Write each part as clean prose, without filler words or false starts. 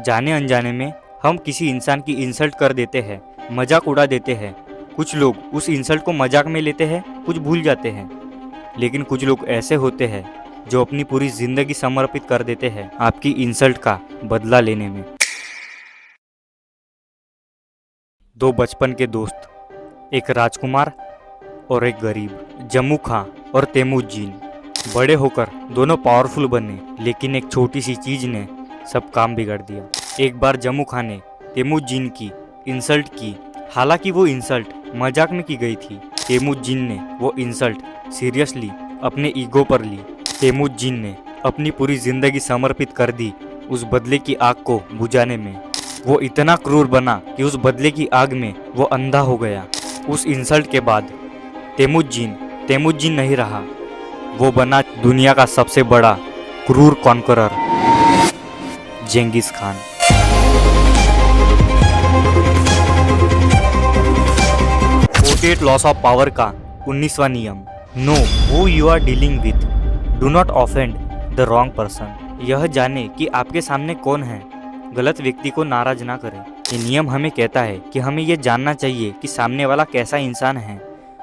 जाने अनजाने में हम किसी इंसान की इंसल्ट कर देते हैं, मजाक उड़ा देते हैं। कुछ लोग उस इंसल्ट को मजाक में लेते हैं, कुछ भूल जाते हैं। लेकिन कुछ लोग ऐसे होते हैं जो अपनी पूरी जिंदगी समर्पित कर देते हैं आपकी इंसल्ट का बदला लेने में। दो बचपन के दोस्त, एक राजकुमार और एक गरीब, जम्मू खां और तैमूरजीन। बड़े होकर दोनों पावरफुल बने, लेकिन एक छोटी सी चीज ने सब काम बिगाड़ दिया। एक बार जम्मू खां ने तैमूरजीन की इंसल्ट की, हालांकि वो इंसल्ट मजाक में की गई थी। तैमूरजीन ने वो इंसल्ट सीरियसली अपने ईगो पर ली। तैमूरजीन ने अपनी पूरी जिंदगी समर्पित कर दी उस बदले की आग को बुझाने में। वो इतना क्रूर बना कि उस बदले की आग में वो अंधा हो गया। उस इंसल्ट के बाद तैमूरजीन नहीं रहा, वो बना दुनिया का सबसे बड़ा क्रूर conqueror, Genghis Khan. 48 laws of power का 19वां नियम, know who you are dealing with, do not offend the wrong person. यह जाने कि आपके सामने कौन है, गलत व्यक्ति को नाराज ना करें। ये नियम हमें कहता है कि हमें यह जानना चाहिए कि सामने वाला कैसा इंसान है।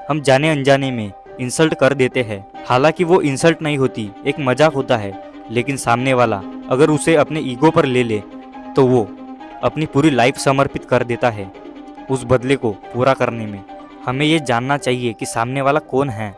हम जाने अनजाने में इंसल्ट कर देते हैं, हालांकि वो इंसल्ट नहीं होती, एक मजाक होता है। लेकिन सामने वाला अगर उसे अपने ईगो पर ले ले तो वो अपनी पूरी लाइफ समर्पित कर देता है उस बदले को पूरा करने में। हमें ये जानना चाहिए कि सामने वाला कौन है।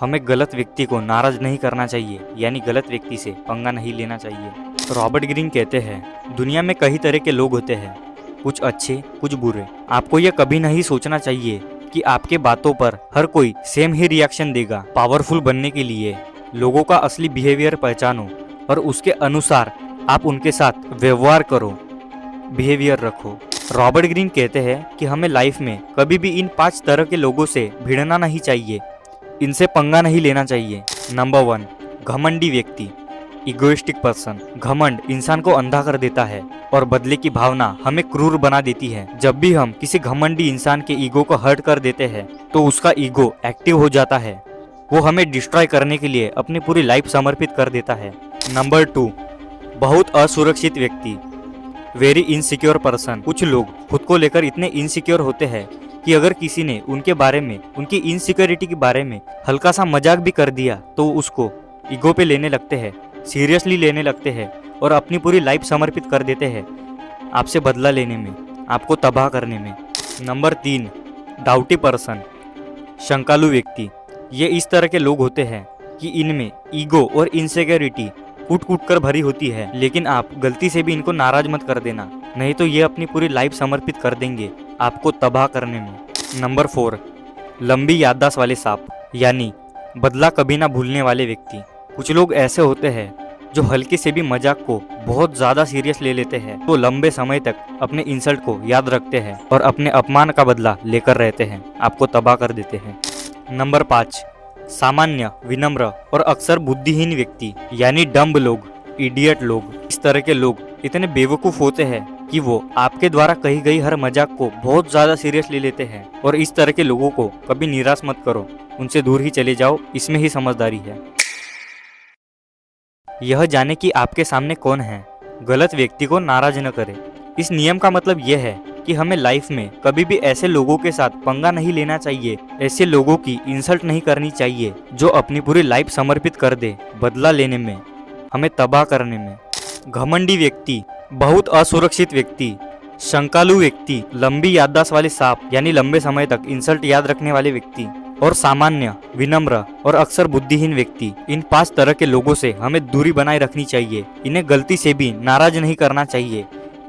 हमें गलत व्यक्ति को नाराज नहीं करना चाहिए, यानी गलत व्यक्ति से पंगा नहीं लेना चाहिए। रॉबर्ट ग्रीन कहते हैं, दुनिया में कई तरह के लोग होते हैं, कुछ अच्छे कुछ बुरे। आपको यह कभी नहीं सोचना चाहिए कि आपके बातों पर हर कोई सेम ही रिएक्शन देगा। पावरफुल बनने के लिए लोगों का असली बिहेवियर पहचानो और उसके अनुसार आप उनके साथ व्यवहार करो, बिहेवियर रखो। रॉबर्ट ग्रीन कहते हैं कि हमें लाइफ में कभी भी इन 5 तरह के लोगों से भिड़ना नहीं चाहिए, इनसे पंगा नहीं लेना चाहिए। नंबर 1, घमंडी व्यक्ति, इगोइस्टिक पर्सन। घमंड इंसान को अंधा कर देता है और बदले की भावना हमें क्रूर बना देती है। जब भी हम किसी घमंडी इंसान के ईगो को हर्ट कर देते हैं तो उसका ईगो एक्टिव हो जाता है, वो हमें डिस्ट्रॉय करने के लिए अपनी पूरी लाइफ समर्पित कर देता है। नंबर 2, बहुत असुरक्षित व्यक्ति, वेरी इनसिक्योर पर्सन। कुछ लोग खुद को लेकर इतने इनसिक्योर होते हैं कि अगर किसी ने उनके बारे में, उनकी इनसिक्योरिटी के बारे में हल्का सा मजाक भी कर दिया तो उसको ईगो पे लेने लगते हैं, सीरियसली लेने लगते हैं और अपनी पूरी लाइफ समर्पित कर देते हैं आपसे बदला लेने में, आपको तबाह करने में। नंबर 3, डाउटी पर्सन, शंकालु व्यक्ति। ये इस तरह के लोग होते हैं कि इनमें ईगो और इनसिक्योरिटी कूट कूट कर भरी होती है, लेकिन आप गलती से भी इनको नाराज मत कर देना, नहीं तो ये अपनी पूरी लाइफ समर्पित कर देंगे आपको तबाह करने में। नंबर 4, लंबी याददाश्त वाले सांप, यानी बदला कभी ना भूलने वाले व्यक्ति। कुछ लोग ऐसे होते हैं जो हल्के से भी मजाक को बहुत ज्यादा सीरियस ले लेते हैं, तो लंबे समय तक अपने इंसल्ट को याद रखते हैं और अपने अपमान का बदला लेकर रहते हैं, आपको तबाह कर देते हैं। नंबर 5, सामान्य, विनम्र और अक्सर बुद्धिहीन व्यक्ति, यानी डम्ब लोग, इडियट लोग। इस तरह के लोग इतने बेवकूफ होते हैं कि वो आपके द्वारा कही गई हर मजाक को बहुत ज्यादा सीरियस ले लेते हैं। और इस तरह के लोगों को कभी निराश मत करो, उनसे दूर ही चले जाओ, इसमें ही समझदारी है। यह जाने कि आपके सामने कौन है, गलत व्यक्ति को नाराज न करें। इस नियम का मतलब यह है कि हमें लाइफ में कभी भी ऐसे लोगों के साथ पंगा नहीं लेना चाहिए, ऐसे लोगों की इंसल्ट नहीं करनी चाहिए जो अपनी पूरी लाइफ समर्पित कर दे बदला लेने में, हमें तबाह करने में। घमंडी व्यक्ति, बहुत असुरक्षित व्यक्ति, शंकालु व्यक्ति, लंबी याददाश्त वाले सांप, यानी लंबे समय तक इंसल्ट याद रखने वाले व्यक्ति, और सामान्य, विनम्र और अक्सर बुद्धिहीन व्यक्ति। इन 5 तरह के लोगों से हमें दूरी बनाए रखनी चाहिए, इन्हें गलती से भी नाराज नहीं करना चाहिए,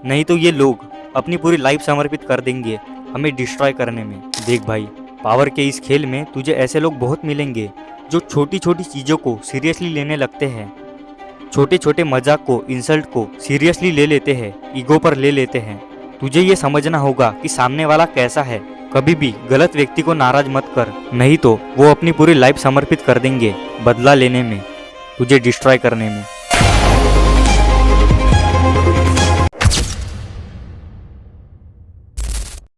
नहीं तो ये लोग अपनी पूरी लाइफ समर्पित कर देंगे हमें डिस्ट्रॉय करने में। देख भाई, पावर के इस खेल में तुझे ऐसे लोग बहुत मिलेंगे जो छोटी छोटी चीज़ों को सीरियसली लेने लगते हैं, छोटे छोटे मजाक को, इंसल्ट को सीरियसली ले लेते हैं, ईगो पर ले लेते हैं। तुझे ये समझना होगा कि सामने वाला कैसा है। कभी भी गलत व्यक्ति को नाराज मत कर, नहीं तो वो अपनी पूरी लाइफ समर्पित कर देंगे बदला लेने में, तुझे डिस्ट्रॉय करने में।